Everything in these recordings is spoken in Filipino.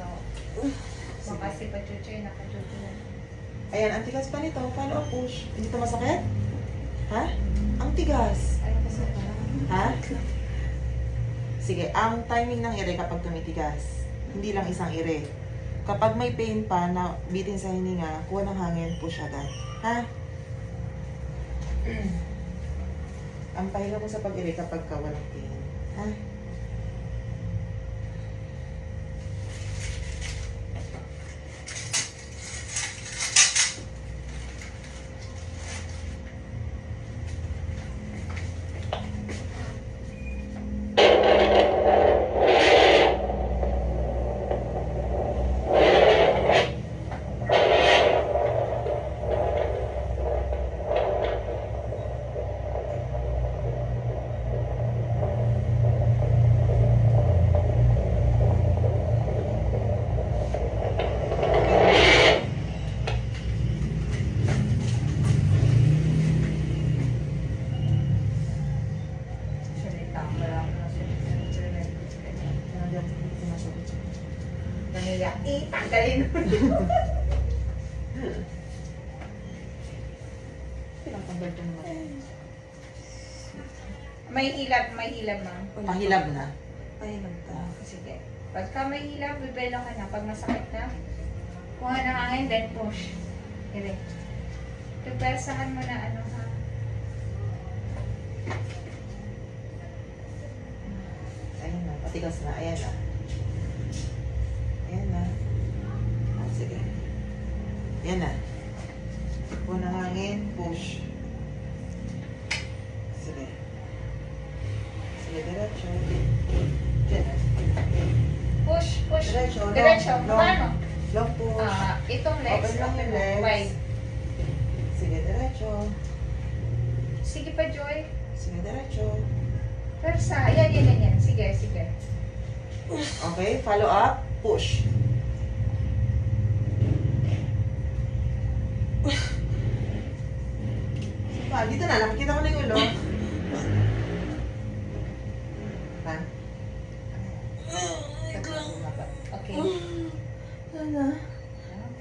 So, makasi pa chuchoy, nakachucho na. Ayan, ang tigas pa nito. Paano ang push? Hindi ito masakit? Ha? Ang tigas. Ay, kasi Ha? Sige, ang timing ng ire kapag tumitigas, hindi lang isang ire. Kapag may pain pa na bitin sa hininga, kuha ng hangin, push agad. Ha? Ang pahinga mo sa pag-ire kapag ka walang pain. Ha? Nangiyak. Tanggalin mo. Pinatanggal ko naman. May hilab, ma'am. Pahilab na. Pahilab ka. Sige. Pagka may hilab, bibelo ka na. Pag masakit na, kuha ng hangin, then push. Dire. Tupersahan mo na ano ha. Ayan na, patigas na. Ayan na. Ayan na. Oh, sige. Ayan na. Kuha ng hangin, push. Sige. Sige, diretso. Diyan na. Push, push. Diretso, long, Diretso. long. Paano? Long push. Itong legs. Open lang yung legs. Wide. Sige, diretso. Sige pa, Joy. Sige, diretso. Persa. Yan. Sige, sige. Okay, follow up. Push. Dito na, nakikita ko na yung ulo. Ha? Okay.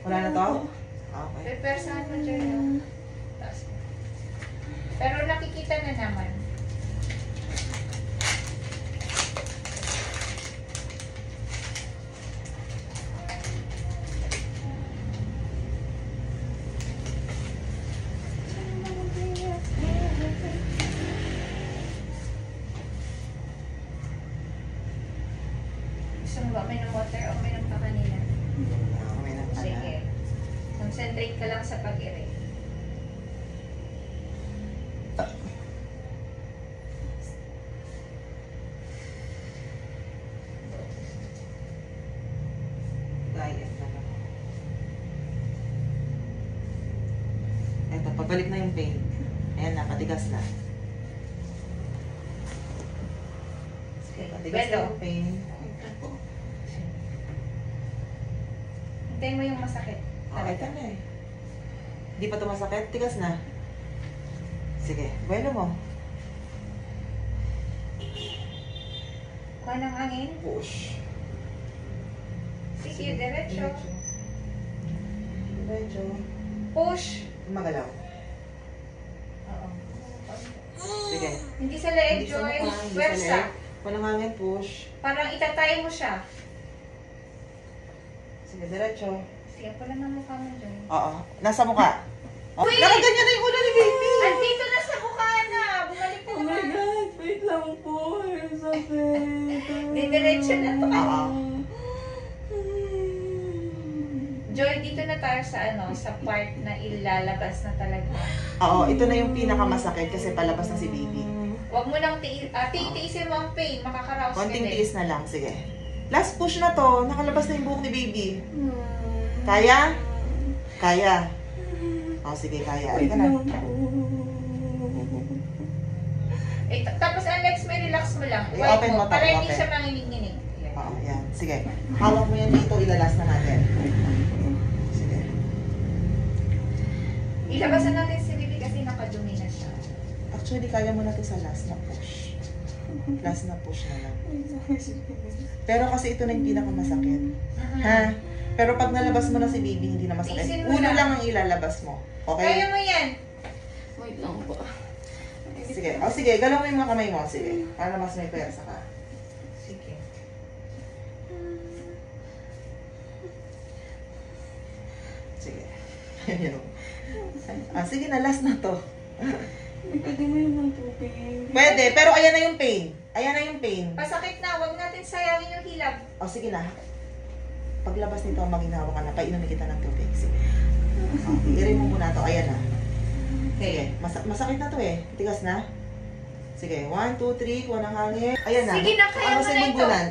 Wala na to? Okay. Pepersahan mo, Joy. Taas mo. Pero nakikita na naman. Gusto mo ba may ng water o may ng pa kanina? Okay na pala. Sige. Concentrate ka lang sa pag-ire. Diet na lang. Eto, pabalik na yung pain. Ayan na, patigas na. Sige, patigas na yung pain. Hintayin mo yung masakit. Okay, ito na eh. Hindi pa ito masakit? Tigas na. Sige, buwelo mo. Kuha ng hangin. Push. Sige, diretso. Diretso. Push. Magalaw. Oo. Sige. Hindi sa leeg, Hindi sa Joy. mukha, hindi sa Pwersa. leg. Walang hangin, push. Parang itatay mo siya. Sige, diretso. Sige, pala ng mukha mo, Joy. Oo. Nasa mukha. Oh, Uy! nakaganyan na yung ulo ni baby! Andito na sa mukha na! Bumalik ka Oh my naman. God! Wait lang po. Ang sakit. Didiretso na to. Oo. Joy, dito na tayo sa sa part na ilalabas na talaga. Oo, ito na yung pinakamasakit kasi palabas na si baby. Huwag mo lang tiisin mo ang pain, makakaraos ka Konting din. tiis na lang, sige. Last push na to, nakalabas na yung buhok ni baby. Kaya? Kaya. O, sige, kaya. Wait Halika na. lang po. Tapos ang legs may relax mo lang. I-open Wipe mo mo, to, para hindi i-open. siya manginig-nginig. Yan. Oo, yan. Sige. Hawak mo yan dito, ilalas na natin. Sige. Ilabasan natin si Bibi kasi nakadumi na siya. Actually, kaya mo na to sa last na push. Last na push na lang. Pero kasi ito na yung pinakamasakit. Ha? Pero pag nalabas mo na si baby, hindi na masakit. Tiisin mo Ulo lang. lang ang ilalabas mo. Kaya Okay? mo yan. Wait lang po. Sige. O sige, galaw mo yung mga kamay mo. Sige. Para mas may pwersa ka. Sige. Sige. Yan. Sige na, last na to. Pwede mo yung ng tubig. Pwede, pero ayan na yung pain. Ayan na yung pain. Pasakit na, wag natin sayangin yung hilab. O sige na. Paglabas nito, maginawa ka na. Painumin kita ng tubig. Sige. Irin mo muna to. Ayan na. Sige. Masakit na to eh. Tigas na. Sige. 1, 2, 3. Kuha ng hangin. Ayan na. Sige na, kaya mo Sa na ito. linggunan.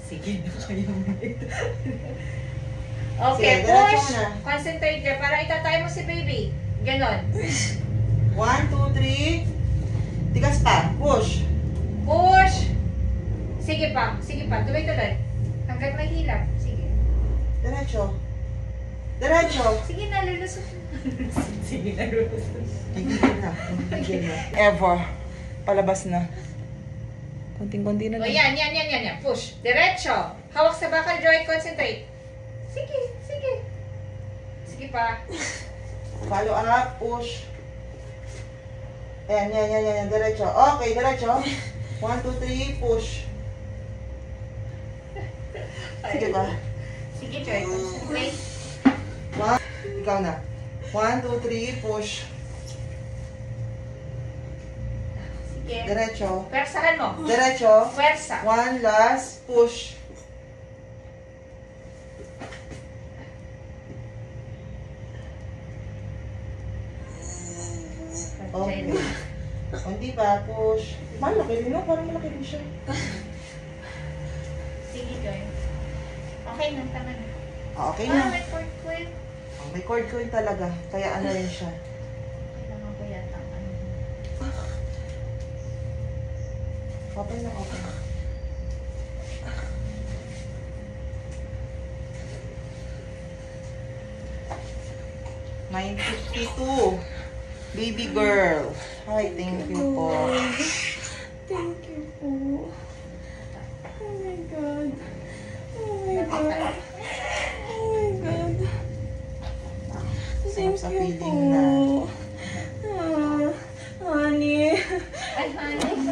Sige na, kaya mo na ito. Okay, Sige, diretso push. mo na. Concentrate ka para itatay mo si baby. Ganon. 1, 2, 3. Tigas pa. Push. Push. Sige pa. Sige pa. Tuloy-tuloy. Hanggat may hilab. Sige. Diretso. Diretso. Sige na, lulusot. Sige na, lulusot. Tigil na. Tigil na. Ever. Palabas na. Konting-konti na O yan. Push. Diretso. Hawak sa bakal, Joy. Concentrate. Sige. Sige. Sige pa. Follow up. Push. Ayan, yan. Diretso. Okay, diretso. 1, 2, 3. Push. Sige ba? Sige, Joy. Concentrate. Ikaw na. 1, 2, 3. Push. Sige. Diretso. Pwersahan mo. Diretso. Pwersa. 1 last. Push. Okay. Hindi ba? Push. Malaki rin, no? Parang malaki rin siya. Sige, Joy. Okay na, tama na. Okay na. May cord coil. Oh, may cord coil talaga. Kaya ano rin siya. Kailangan ko yata ang ano. Okay na, okay. $9.52. Baby girl. Hi, thank you po. Thank you po. Oh my God. Oh my God. Oh my God. Sarap Thank sa you po. feeling na. Honey. Ay, honey.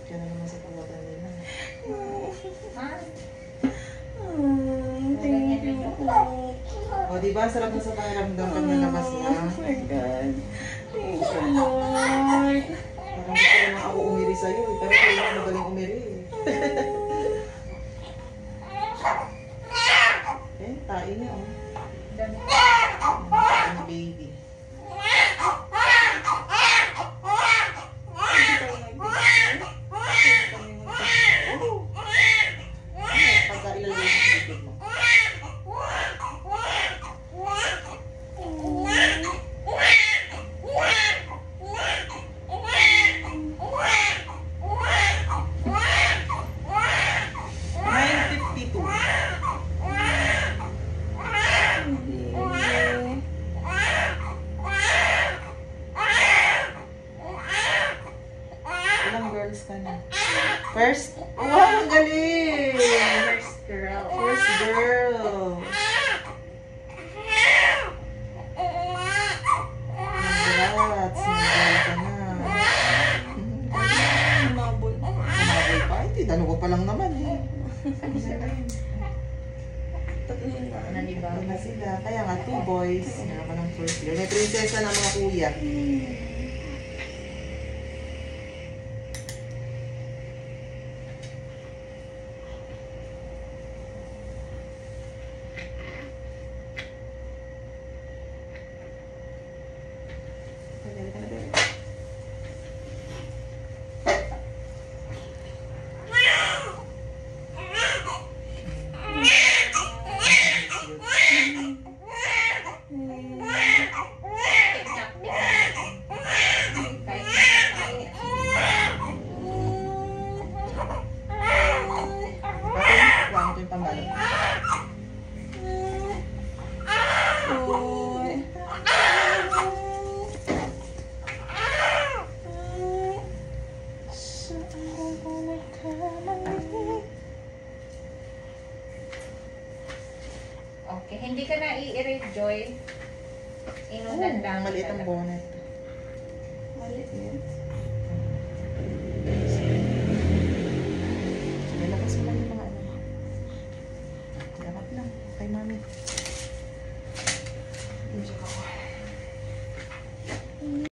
Diyan na naman sa pagwatan nila. Ha? Thank you po. O, diba? Sarap na sa pakiramdam pag nalabas na. Oh my God. Thank you, Lord. Parang gusto ko na ako umiri sa'yo. Pero kailangan magaling umiri. Tayo niya, oh. Dami. Ang baby. Pagka ilalagay mo sa likod mo. Ilang girls ka na? First? Wow, ang galing! First girl. First girl. Congrats, single ka na. Umabol. Sumabay pa. Hindi, dalawa pa lang naman eh. Tatlo yun na. Nalibaw. Wala sila. Kaya nga, 2 boys. Meron ka ng first girl. May prinsesa ng mga kuya. Okay, hindi ka na i-erase, Joy. Inunan lang. Maliit ang talaga. bonnet. Maliit yan. Sige, labas mo lang yung mga ano. Dapat lang. Kay mami.